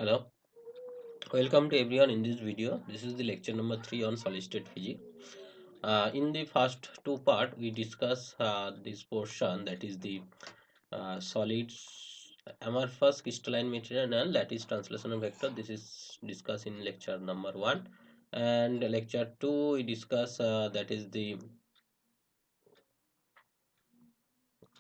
Hello, welcome to everyone in this video. This is the lecture number 3 on solid state physics. In the first two part, we discuss this portion, that is the solids, amorphous crystalline material and lattice translational vector. This is discussed in lecture number 1, and lecture 2 we discuss that is the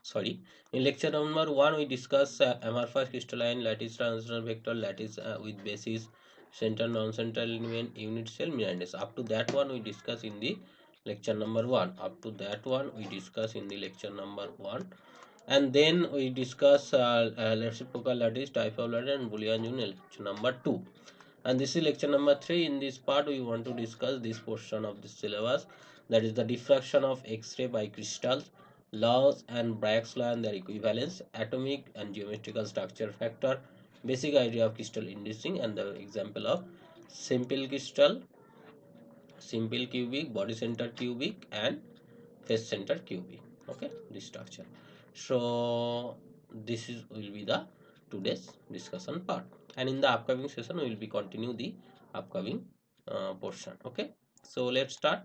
sorry in lecture number 1 we discuss amorphous crystalline lattice translational vector, lattice with basis, center, non-central element, unit cell, mirror. Up to that one we discuss in the lecture number 1. Up to that one we discuss in the lecture number 1, and then we discuss reciprocal lattice, type of lattice and Boolean union, lecture number 2. And this is lecture number 3. In this part we want to discuss this portion of the syllabus, that is the diffraction of X-ray by crystals, laws and Bragg's law and their equivalence, atomic and geometrical structure factor, basic idea of crystal inducing, and the example of simple crystal, simple cubic, body center cubic and face center cubic. Okay, this structure. So this is will be the today's discussion part, and in the upcoming session we will be continue the upcoming portion. Okay, so let's start.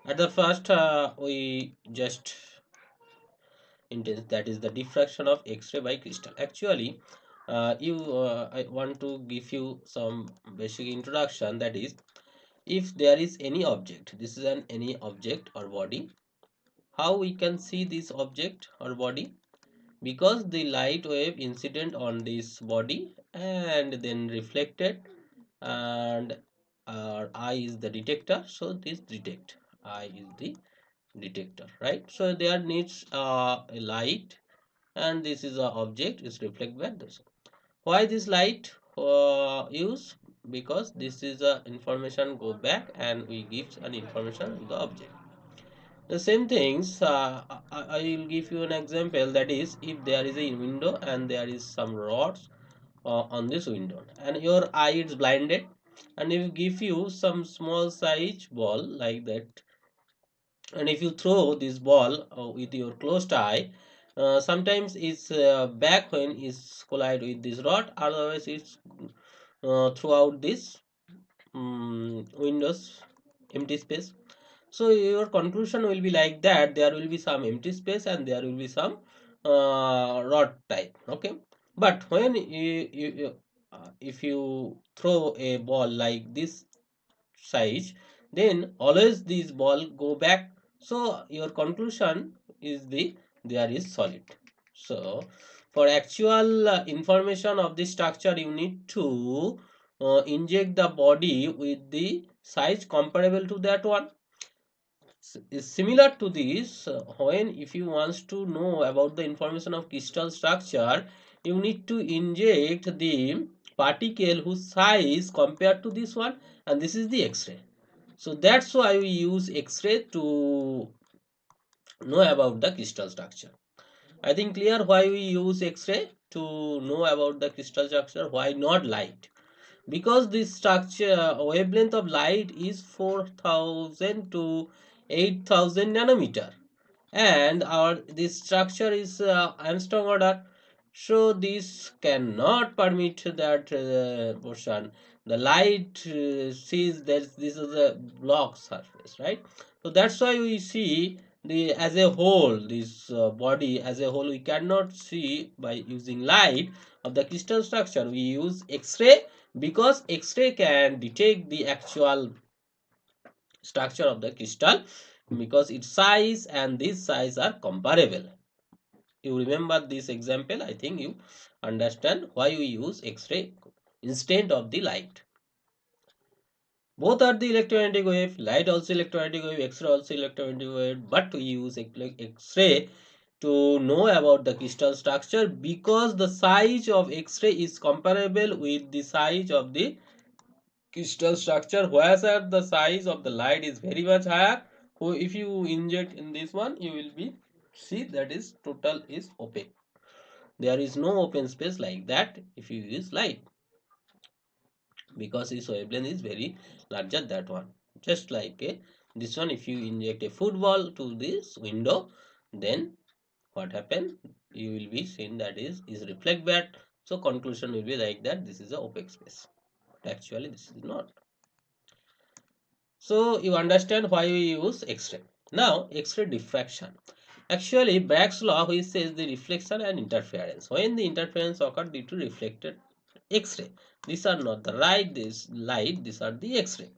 At the first we just intense, that is the diffraction of X-ray by crystal. Actually I want to give you some basic introduction, that is, if there is any object, this is an any object or body, how we can see this object or body? Because the light wave incident on this body and then reflected, and our eye is the detector, so this detect, eye is the detector, right? So there needs a light, and this is a object is reflected by this. Why this light use? Because this is a information go back and we give an information to the object. The same things, I will give you an example, that is, if there is a window and there is some rods on this window and your eye is blinded, and if you give you some small size ball like that, and if you throw this ball with your closed eye, sometimes it's back when it's collide with this rod, otherwise it's throughout this windows empty space. So your conclusion will be like that, there will be some empty space and there will be some rod type. Okay, but when if you throw a ball like this size, then always this ball go back, so your conclusion is the there is solid. So for actual information of the structure, you need to inject the body with the size comparable to that one. Is similar to this, when if you want to know about the information of crystal structure, you need to inject the particle whose size compared to this one, and this is the X-ray. So that's why we use X-ray to know about the crystal structure. I think clear why we use X-ray to know about the crystal structure. Why not light? Because this structure wavelength of light is 4000 to 8000 nanometer, and our this structure is Armstrong order, so this cannot permit that portion. The light sees that this is a block surface, right? So that's why we see the as a whole, this body as a whole we cannot see by using light of the crystal structure. We use X-ray because X-ray can detect the actual structure of the crystal, because its size and this size are comparable. You remember this example, I think you understand why we use X-ray instead of the light. Both are the electromagnetic wave, light also electromagnetic wave, X-ray also electromagnetic wave, but we use X-ray to know about the crystal structure because the size of X-ray is comparable with the size of the crystal structure, whereas the size of the light is very much higher. So if you inject in this one, you will be see that is total is opaque. There is no open space like that if you use light, because its wavelength is very larger that one. Just like this one, if you inject a football to this window, then what happen? you will be seeing that is reflect back. So conclusion will be like that this is a opaque space, but actually this is not. So you understand why we use X-ray. Now X-ray diffraction. Actually, Bragg's law which says the reflection and interference. When the interference occurs due to reflected X-ray, these are not the this light, these are the X-ray.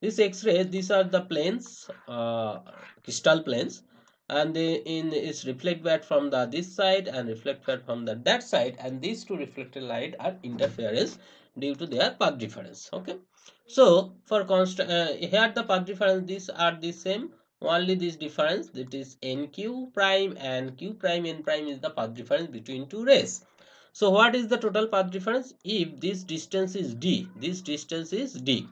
This X-ray, these are the planes, crystal planes, and it's reflect back from the this side and reflect back from the that side, and these two reflected light are interference due to their path difference. Okay, so for here the path difference, these are the same, only this difference, that is nq prime and q prime n prime is the path difference between two rays. So what is the total path difference? If this distance is d, this distance is d,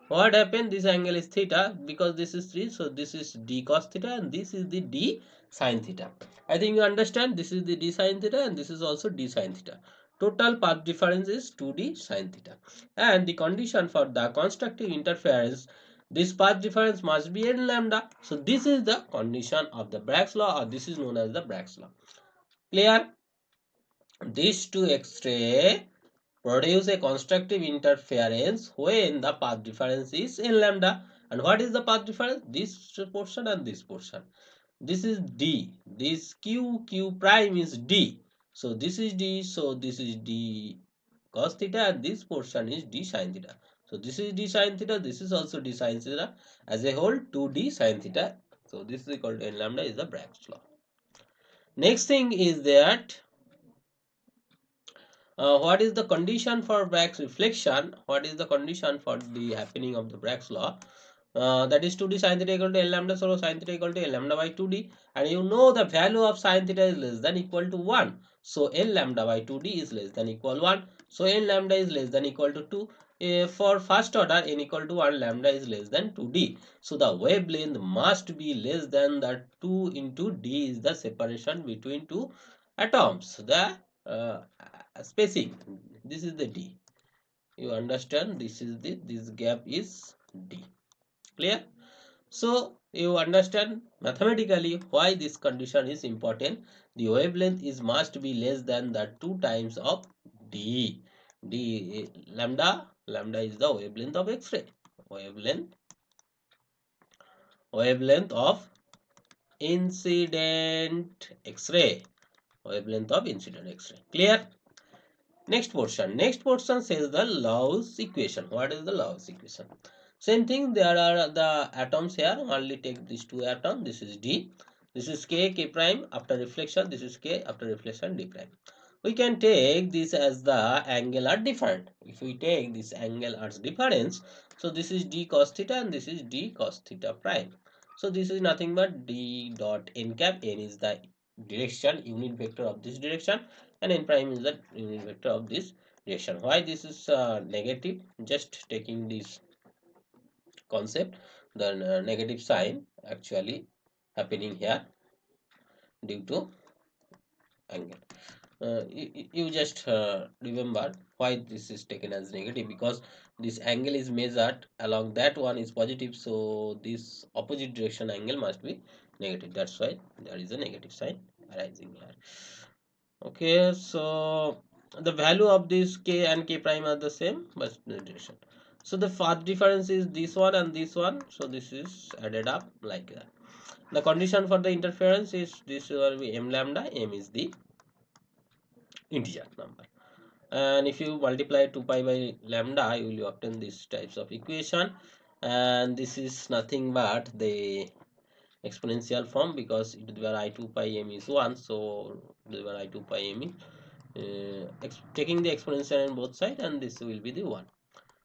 what happened, this angle is theta, because this is 3, so this is d cos theta and this is the d sin theta. I think you understand, this is the d sin theta and this is also d sin theta. Total path difference is 2d sin theta, and the condition for the constructive interference, this path difference must be n lambda. So this is the condition of the Bragg's law, or this is known as the Bragg's law. Clear? These two X-ray produce a constructive interference when the path difference is n lambda. And what is the path difference? This portion and this portion. This is d. This q prime is d. So this is d. So this is d cos theta, and this portion is d sin theta. So this is d sin theta. This is also d sin theta. As a whole, 2d sin theta. So this is equal to n lambda is the Bragg's law. Next thing is that what is the condition for Bragg's reflection? What is the condition for the happening of the Bragg's law? That is 2d sin theta equal to L lambda, so sin theta equal to L lambda by 2d, and you know the value of sin theta is less than equal to 1, so L lambda by 2d is less than equal 1, so N lambda is less than equal to 2. For first order n equal to 1, lambda is less than 2d, so the wavelength must be less than the 2 into d is the separation between two atoms, the spacing, this is the d. You understand, this is the, this gap is d. Clear? So you understand mathematically why this condition is important. The wavelength is must be less than the 2 times of d. Lambda is the wavelength of X-ray. Wavelength of incident X-ray. Wavelength of incident X-ray. Clear? Next portion says the Laue's equation. What is the Laue's equation? Same thing, there are the atoms here. Only take these two atoms. This is d, this is k prime after reflection, this is k after reflection, d prime. We can take this as the angle are different. If we take this angle as difference, so this is d cos theta and this is d cos theta prime. So this is nothing but d dot n cap. N is the direction, unit vector of this direction, and n prime is the unit vector of this direction. Why this is negative? Just taking this concept, the negative sign actually happening here due to angle. You just remember why this is taken as negative, because this angle is measured along that one is positive, so this opposite direction angle must be negative. That's why there is a negative sign arising here. Okay, so the value of this k and k prime are the same, but the direction. So the path difference is this one and this one, so this is added up like that. The condition for the interference is this will be m lambda. M is the integer number, and if you multiply 2 pi by lambda, you will obtain these types of equation, and this is nothing but the exponential form, because e to the power I 2 pi m is 1, so e to the power I 2 pi m taking the exponential on both sides, and this will be the 1.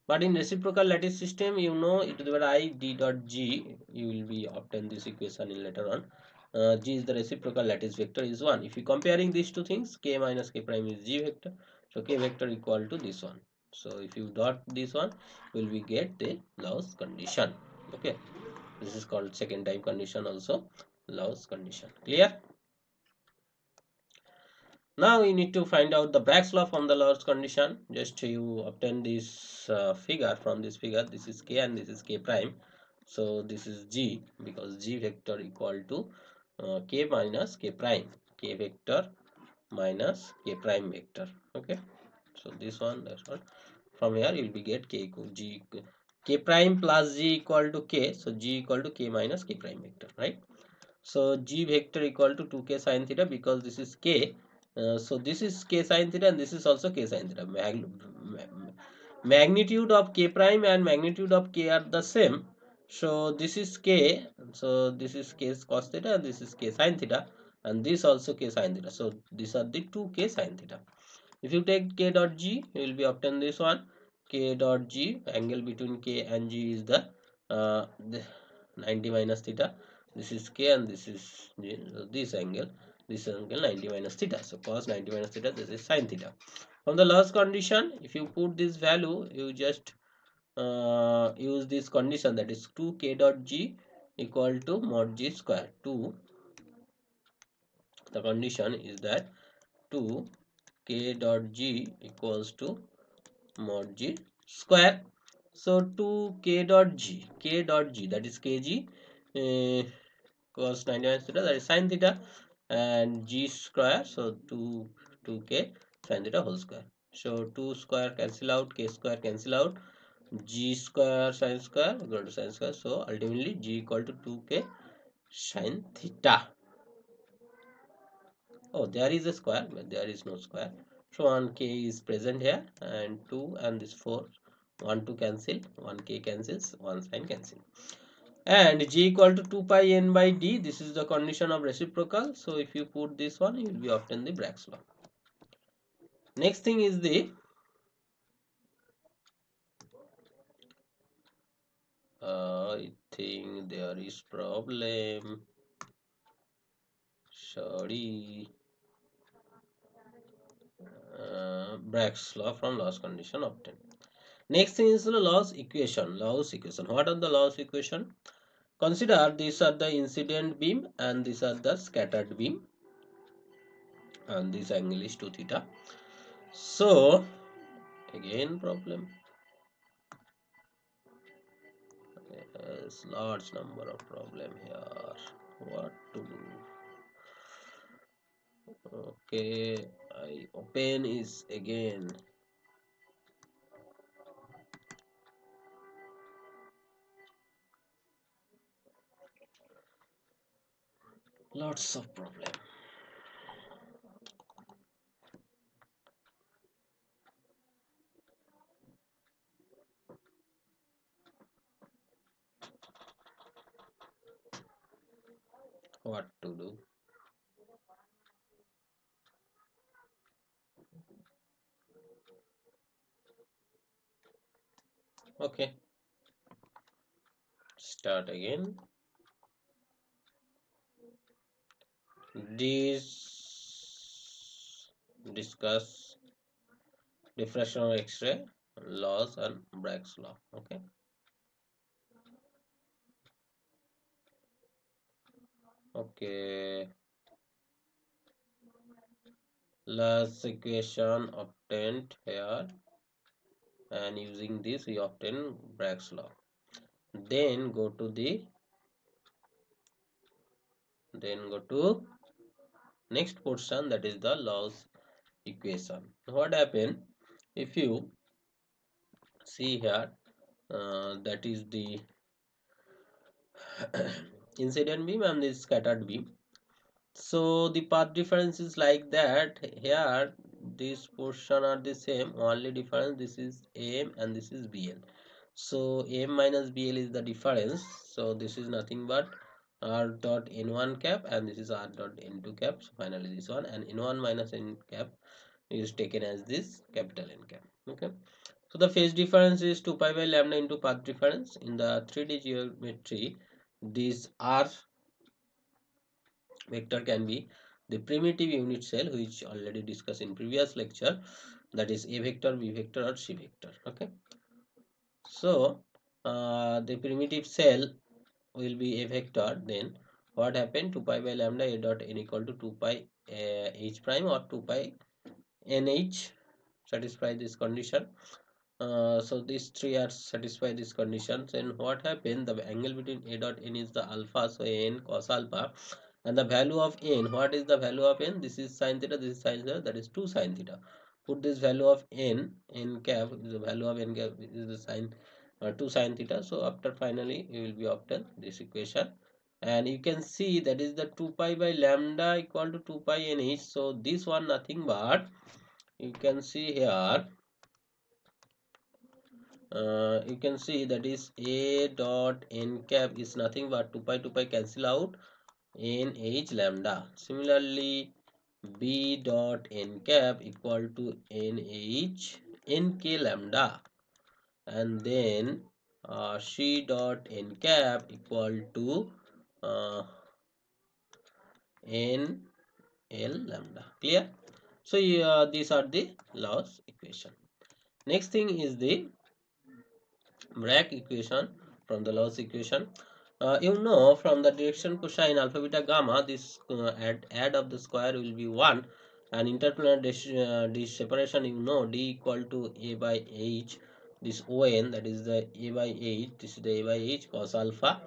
But in reciprocal lattice system, you know e to the power I d dot g, you will be obtain this equation in later on. G is the reciprocal lattice vector is 1. If you comparing these two things, k minus k prime is g vector, so k vector equal to this one. So if you dot this one, will we get the Lawe's condition. Okay, this is called second time condition, also Lawe's condition. Clear? Now we need to find out the Bragg's law from the Lawe's condition. Just you obtain this figure. From this figure, this is k and this is k prime, so this is g, because g vector equal to k minus k prime. K vector minus k prime vector. Okay, so this one, that's one. From here you will be get k prime plus g equal to k, so g equal to k minus k prime vector, right? So g vector equal to 2k sin theta, because this is k, so this is k sin theta and this is also k sin theta. Magnitude of k prime and magnitude of k are the same, so this is k, so this is k cos theta and this is k sin theta, and this also k sin theta, so these are the 2k sin theta. If you take k dot g, you will be obtain this one. K dot g, angle between k and g is the 90 minus theta. This is k and this is g, so this angle 90 minus theta, so cos 90 minus theta, this is sin theta. From the last condition, if you put this value, you just use this condition, that is 2k dot g equal to mod g square. 2, the condition is that 2 k dot g equals to mod g square. So 2 k dot g, that is kg, uh, cos 90 minus theta, that is sin theta, and g square, so 2k sin theta whole square. So 2 square cancel out, k square cancel out, g square sin square equal to sin square, so ultimately g equal to 2k sin theta. Oh, there is a square, but there is no square. So 1k is present here, and 2 and this 4, 1 2 cancel, 1k cancels, 1 sign cancel. And g equal to 2 pi n by d, this is the condition of reciprocal. So if you put this one, you will be obtain the Bragg's law. Next thing is the I think there is problem. Sorry. Bragg's law from last condition obtained. Next thing is the Law's equation. Law's equation. What are the Law's equation? Consider these are the incident beam and these are the scattered beam, and this angle is 2 theta. So again problem. There's large number of problem here. What to do? Okay, I open is again. Lots of problem. What to do? Okay, start again. Discuss diffraction of X-ray laws and Bragg's law. Okay. Okay. Last equation obtained here, and using this we obtain Bragg's law. Then go to next portion, that is the Law's equation. What happen if you see here, that is the incident beam and the scattered beam. So the path difference is like that. Here this portion are the same, only difference this is AM and this is BL. So AM minus BL is the difference, so this is nothing but R dot N1 cap and this is R dot N2 cap. So finally this one, and N1 minus N cap is taken as this capital N cap. Okay, so the phase difference is 2 pi by lambda into path difference. In the 3D geometry, these R vector can be the primitive unit cell, which already discussed in previous lecture, that is A vector, B vector or C vector. Okay, so the primitive cell will be a vector. Then what happened? 2 pi by lambda A dot n equal to 2 pi h prime or 2 pi nh satisfy this condition. So these three are satisfy these conditions. And what happened? The angle between A dot n is the alpha, so n cos alpha, And the value of n, what is the value of n? This is sin theta, this is sin theta, that is 2 sin theta. Put this value of n cap, the value of n cap is the sin 2 sin theta. So after finally you will be obtain this equation, and you can see that is the 2 pi by lambda equal to 2 pi n h. So this one nothing but, you can see here, you can see that is a dot n cap is nothing but 2 pi cancel out, n h lambda. Similarly, b dot n cap equal to n h n k lambda, and then c dot n cap equal to n l lambda. Clear? So these are the Lawes equation. Next thing is the Bragg equation. From the Lawes equation, you know, from the direction cosine alpha beta gamma, this add of the square will be 1, and interplanar dish separation, you know, d equal to a by h, this on, that is the a by h, this is the a by h cos alpha,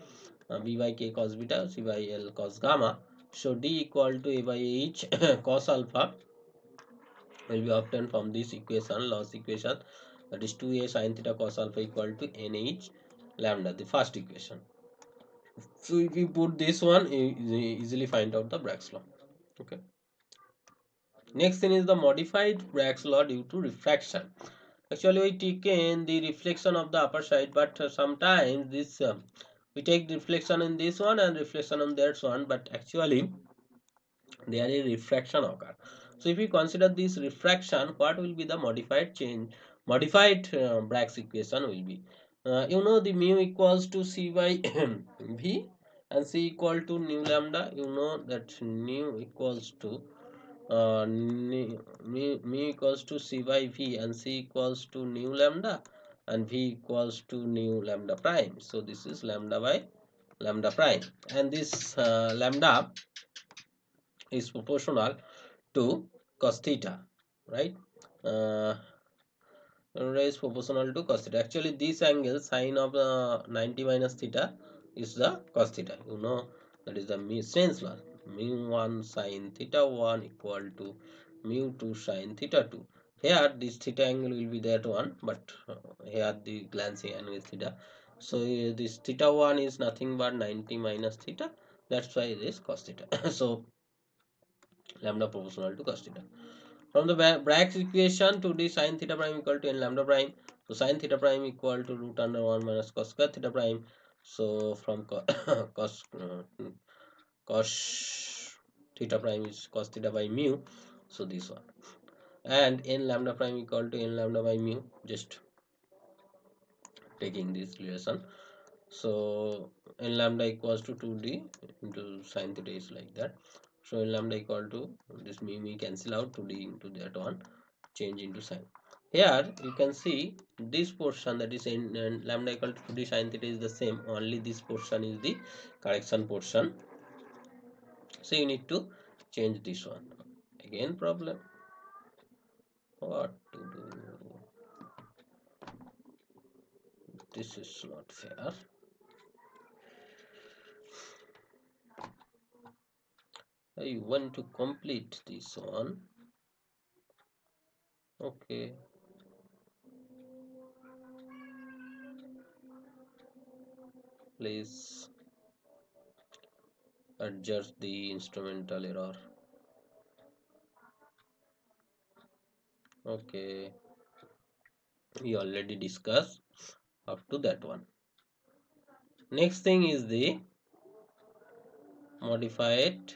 b by k cos beta, c by l cos gamma. So d equal to a by h cos alpha will be obtained from this equation, Lawes equation, that is 2a sin theta cos alpha equal to nh lambda, the first equation. So if you put this one, you easily find out the Bragg's law. Okay. Next thing is the modified Bragg's law due to refraction. Actually, we taken the reflection of the upper side, but sometimes this we take reflection in this one and reflection on that one, but actually there is refraction occur. So if you consider this refraction, what will be the modified change? Modified Bragg's equation will be, you know, the mu equals to c by v, and c equal to nu lambda. You know that nu equals to mu equals to c by v, and c equals to nu lambda, and v equals to nu lambda prime. So this is lambda by lambda prime, and this lambda is proportional to cos theta, right? uh, is proportional to cos theta. Actually this angle sine of 90 minus theta is the cos theta, you know, that is the Sen's law. Mu 1 sin theta 1 equal to mu 2 sin theta 2. Here this theta angle will be that one, but here the glancing angle is theta. So this theta 1 is nothing but 90 minus theta, that's why it is cos theta. So lambda proportional to cos theta. From the Bragg's equation, to the sin theta prime equal to n lambda prime. So sin theta prime equal to root under 1 minus cos square theta prime. So from cos theta prime is cos theta by mu. So this one, and n lambda prime equal to n lambda by mu. Just taking this relation. So n lambda equals to 2d into sin theta is like that. So n lambda equal to this mu cancel out, 2d into that one, change into sin. Here you can see this portion, that is n lambda equal to 2d sin theta is the same, only this portion is the correction portion. So you need to change this one. Again problem, what to do? This is not fair. I want to complete this one. Okay, please adjust the instrumental error. Okay, we already discussed up to that one. Next thing is the modified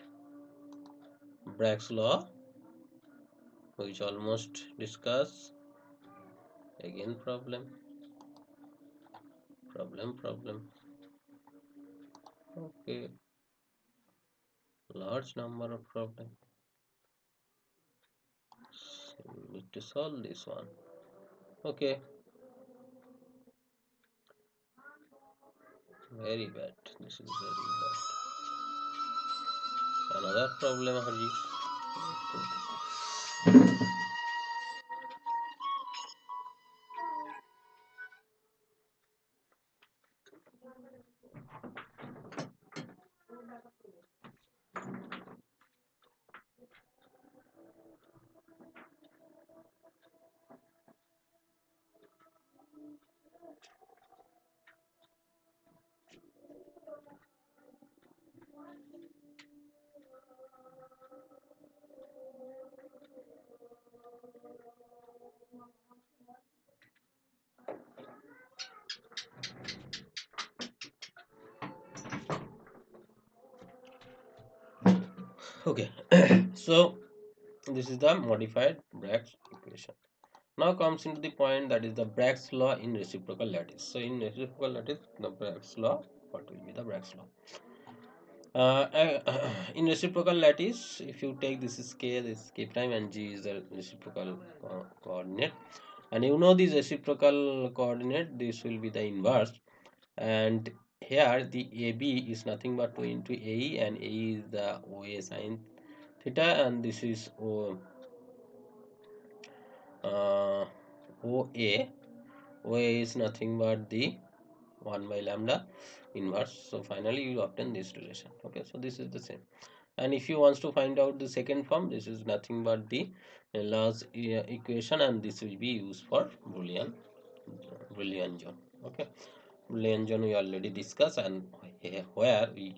Bragg's law, which almost discuss. Again problem. Okay, large number of problems. So we need to solve this one. Okay, very bad. This is very bad. Another problem, Harji. Okay. So this is the modified Bragg's equation. Now comes into the point, that is the Bragg's law in reciprocal lattice. So in reciprocal lattice, the Bragg's law, what will be the Bragg's law? In reciprocal lattice, if you take this is k, this is k prime, and g is the reciprocal coordinate, and you know this reciprocal coordinate, this will be the inverse, and here the AB is nothing but 2 into AE, and AE is the OA sine theta, and this is uh, OA. OA is nothing but the 1 by lambda inverse. So finally you obtain this relation. Okay, so this is the same. And if you want to find out the second form, this is nothing but the Law's equation, and this will be used for Boolean zone. Okay, Boolean zone we already discussed, and where we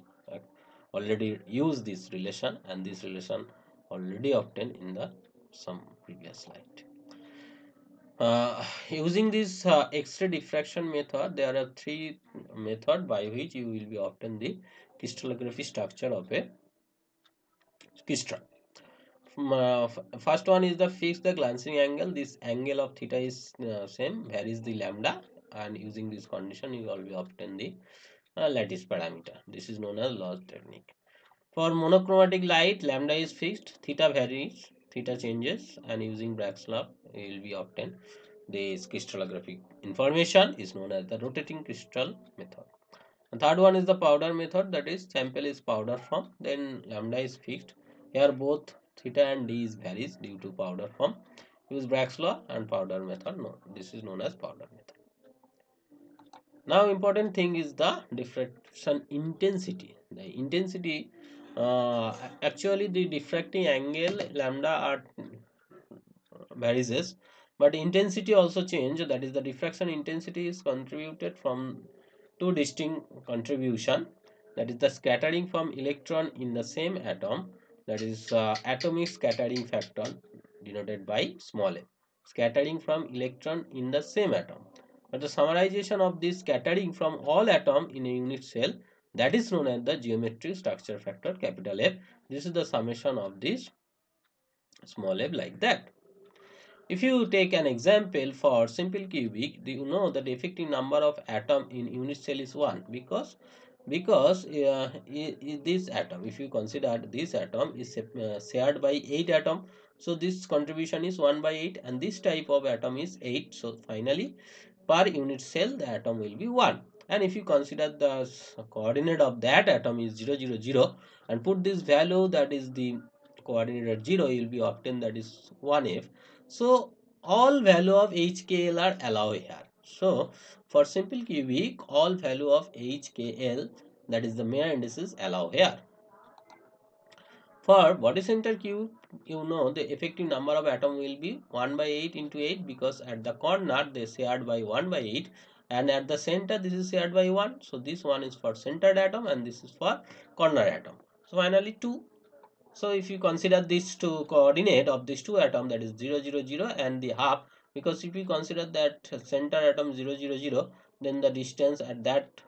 already use this relation, and this relation already obtained in the some previous slide. Using this X-ray diffraction method, there are three methods by which you will be obtain the crystallography structure of a crystal. First one is the fix the glancing angle. This angle of theta is same, varies the lambda, and using this condition you will be obtain the lattice parameter. This is known as Law's technique. For monochromatic light, lambda is fixed, theta varies, theta changes, and using Bragg's law you will be obtain this crystallographic information is known as the rotating crystal method. And third one is the powder method, that is sample is powder form, then lambda is fixed. Here both theta and d is varies due to powder form. Use Bragg's law and powder method. No, this is known as powder method. Now important thing is the diffraction intensity. The intensity, actually the diffracting angle lambda are varies, but intensity also change, that is the diffraction intensity is contributed from two distinct contribution, that is the scattering from electron in the same atom, that is atomic scattering factor denoted by small a, scattering from electron in the same atom, but the summarization of this scattering from all atom in a unit cell, that is known as the geometric structure factor capital F. This is the summation of this small f like that. If you take an example for simple cubic, do you know that the effective number of atom in unit cell is 1, because this atom, if you consider this atom is shared by 8 atom, so this contribution is 1 by 8, and this type of atom is 8, so finally per unit cell the atom will be 1. And if you consider the coordinate of that atom is 0 0 0 and put this value, that is the coordinate at 0, you will be obtained, that is 1f. So all value of HKL are allowed here. So for simple cubic, all value of HKL, that is the main indices, allow here. For body center cube, you know the effective number of atom will be 1 by 8 into 8, because at the corner they shared by 1 by 8, and at the center this is shared by 1. So this one is for centered atom and this is for corner atom. So finally 2. So if you consider these two coordinate of these two atom, that is 0 0 0 and the half, because if you consider that center atom 0 0 0, then the distance at that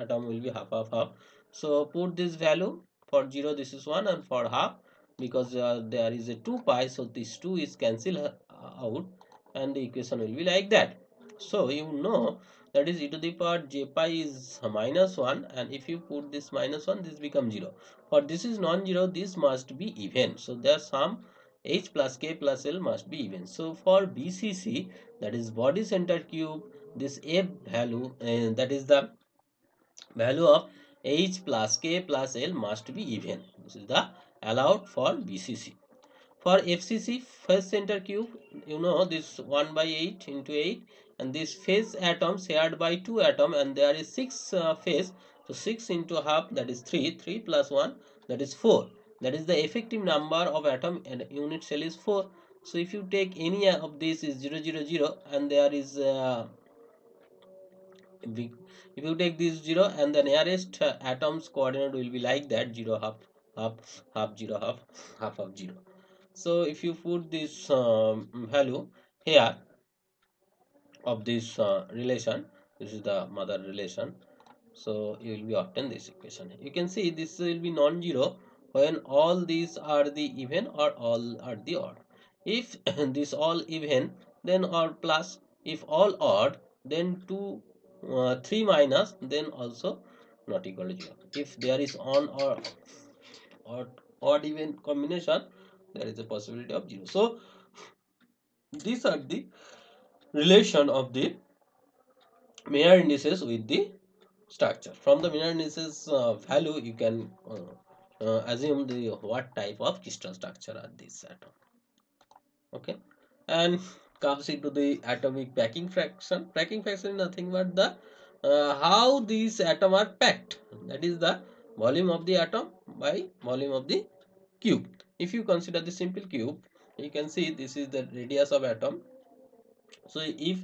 atom will be half half half. So put this value, for 0 this is 1, and for half, because there is a 2 pi, so this 2 is cancelled out, and the equation will be like that. So you know that is e to the power j pi is minus 1, and if you put this minus 1, this becomes 0. For this is non-zero, this must be even. So their sum h plus k plus l must be even. So for BCC, that is body center cube, this f value, that is the value of h plus k plus l must be even. This is the allowed for BCC. For FCC, phase center cube, you know this 1 by 8 into 8, and this phase atom shared by 2 atom, and there is 6 phase, so 6 into half, that is 3, 3 plus 1, that is 4. That is the effective number of atom, and unit cell is 4. So if you take any of these is 0 0 0, and there is if you take this 0, and the nearest atom's coordinate will be like that, 0 half half half 0 half half of 0. So if you put this value here of this relation, this is the mother relation, so you will be obtain this equation. You can see this will be non-zero when all these are the even or all are the odd. If this all even, then or plus. If all odd, then 2 3 minus, then also not equal to 0. If there is on or odd even combination, there is a possibility of 0. So these are the relation of the minor indices with the structure. From the minor indices value, you can assume the what type of crystal structure are these atom. Okay, and comes into the atomic packing fraction. Packing fraction is nothing but the how these atom are packed. That is the volume of the atom by volume of the cube. If you consider the simple cube, you can see this is the radius of atom. So if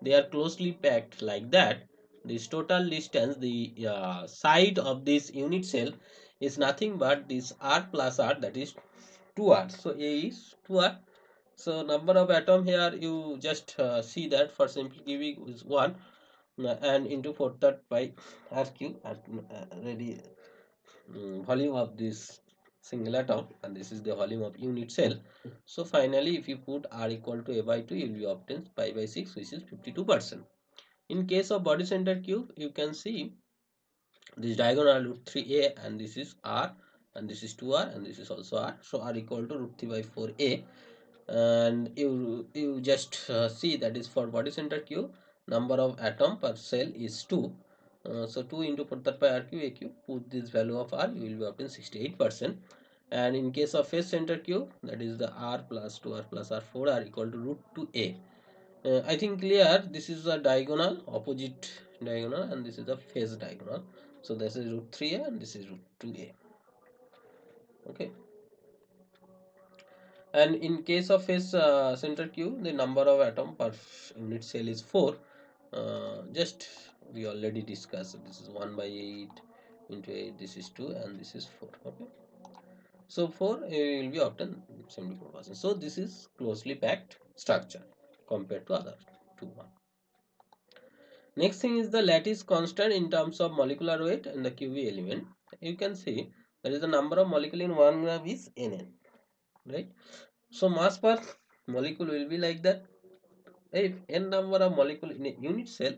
they are closely packed like that, this total distance, the side of this unit cell is nothing but this r plus r, that is 2r. So a is 2r. So number of atom here, you just see that for simple cubic is 1 and into 4 third by r cube at ready volume of this single atom, and this is the volume of unit cell. So finally, if you put r equal to a by 2, you will obtain pi by 6, which is 52%. In case of body center cube, you can see this diagonal root 3a, and this is r, and this is 2r, and this is also r. So r equal to root 3 by 4a, and you just see that is for body center cube, number of atom per cell is 2. So 2 into 4 by r cube a cube, put this value of r, you will be obtain 68%. And in case of face center cube, that is the r plus 2r plus r 4r equal to root 2a. I think clear, this is a diagonal, opposite diagonal, and this is the face diagonal. So this is root 3a and this is root 2a. Okay. And in case of his center cube, the number of atom per unit cell is 4. Just we already discussed, this is 1 by 8 into 8, this is 2 and this is 4. Okay, so 4 will be obtained 74%. So this is closely packed structure compared to other two one. Next thing is the lattice constant in terms of molecular weight and the QV element. You can see there is the number of molecule in 1 gram is Nn, right? So mass per molecule will be like that. If n number of molecule in a unit cell,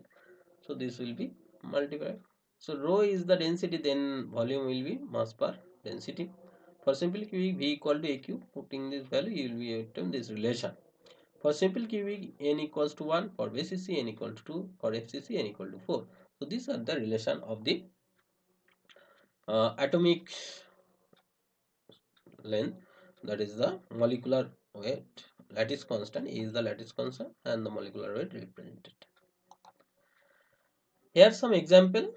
so this will be multiplied. So rho is the density, then volume will be mass per density. For simple cubic, V equal to AQ, putting this value, you will be obtain this relation. For simple cubic, n equals to 1. For BCC, n equal to 2. For FCC, n equal to 4. So these are the relation of the atomic length, that is the molecular weight. Lattice constant is the lattice constant and the molecular weight represented. Here some example.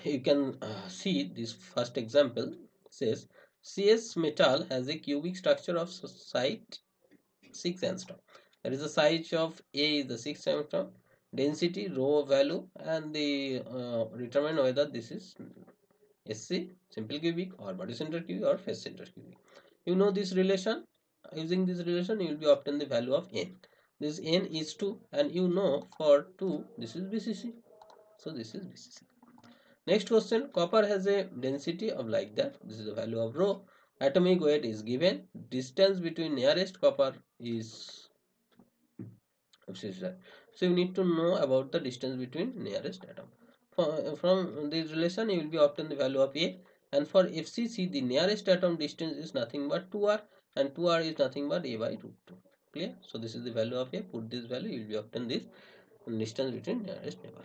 You can see this first example says CS metal has a cubic structure of size 6 angstrom. That is the size of A is the 6 angstrom, density rho value, and the determine whether this is SC simple cubic or body center cubic or face center cubic. You know this relation. Using this relation, you will be obtain the value of n. This n is 2, and you know for 2 this is BCC. So this is BCC. Next question, copper has a density of like that. This is the value of rho. Atomic weight is given. Distance between nearest copper is, so you need to know about the distance between nearest atom. From this relation, you will be obtain the value of A. And for FCC, the nearest atom distance is nothing but 2r, and 2r is nothing but A by root 2. Clear? So this is the value of A. Put this value, you will be obtain this distance between nearest neighbor.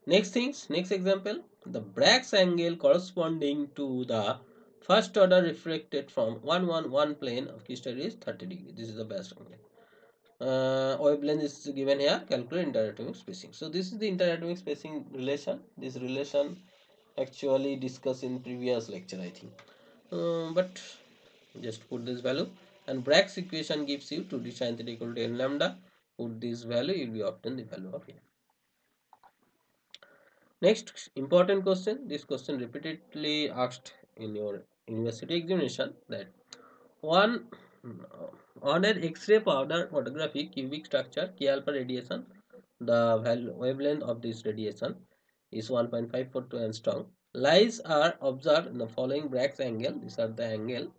Next example, the Bragg's angle corresponding to the first order refracted from 111 plane of crystal is 30 degree. This is the best angle. Wavelength is given here. Calculate interatomic spacing. So this is the interatomic spacing relation. This relation actually discussed in previous lecture, I think. But just put this value, and Bragg's equation gives you 2d sin theta equal to n lambda. Put this value, you will be obtain the value of n. Next important question. This question repeatedly asked in your university examination, that one on an X-ray powder photography cubic structure K alpha radiation, the value wavelength of this radiation is 1.542 angstrom. Lies are observed in the following Bragg's angle. These are the angle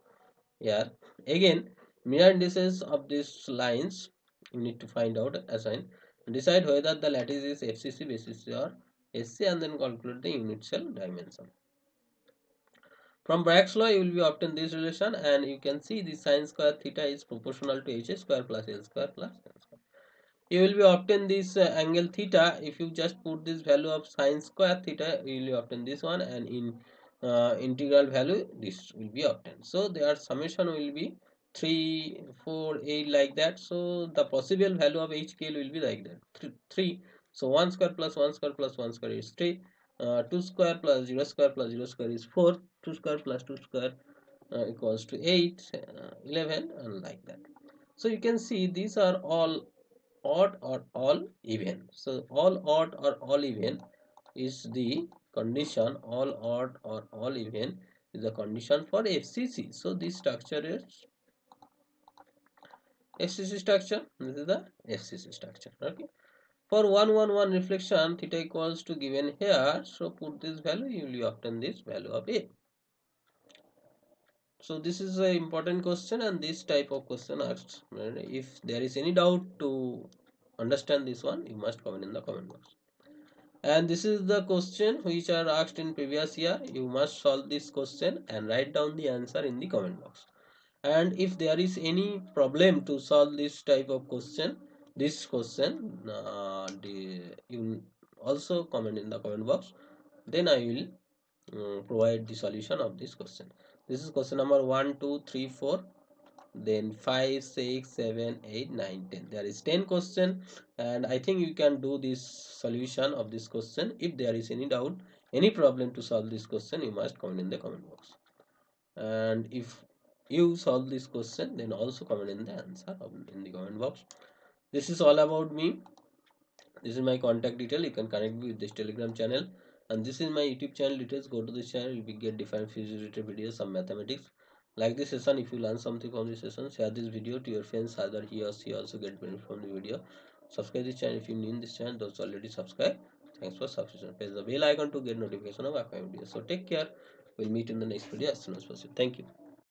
here. Again, mirror indices of these lines you need to find out, assign, decide whether the lattice is FCC, BCC or SC, and then calculate the unit cell dimension. From Bragg's law, you will be obtain this relation, and you can see the sine square theta is proportional to h square plus l square plus l square. You will be obtain this angle theta. If you just put this value of sine square theta, you will obtain this one, and in integral value this will be obtained. So their summation will be 3 4 8 like that. So the possible value of h scale will be like that, 3. So 1 square plus 1 square plus 1 square is 3, 2 square plus 0 square plus 0 square is 4, 2 square plus 2 square equals to 8, 11, and like that. So you can see these are all odd or all even. So all odd or all even is the condition. All odd or all even is the condition for FCC. So this structure is FCC structure. This is the FCC structure. Okay. For 1 1 1 reflection, theta equals to given here. So put this value, you will obtain this value of A. So this is an important question, and this type of question asked. If there is any doubt to understand this one, you must comment in the comment box. And this is the question which are asked in previous year. You must solve this question and write down the answer in the comment box. And if there is any problem to solve this type of question, you also comment in the comment box. Then I will provide the solution of this question. This is question number 1 2 3 4, then 5 6 7 8 9 10. There is 10 question, and I think you can do this solution of this question. If there is any doubt, any problem to solve this question, you must comment in the comment box. And if you solve this question, then also comment in the answer in the comment box. This is all about me. This is my contact detail. You can connect me with this Telegram channel, and this is my YouTube channel details. Go to this channel, you will get different physics related videos, some mathematics. Like this session, if you learn something from this session, share this video to your friends, either he or she also get benefit from the video. Subscribe this channel if you new in this channel. Those already subscribe, thanks for subscription. Press the bell icon to get notification of upcoming videos. So take care. We'll meet in the next video as soon as possible. Thank you.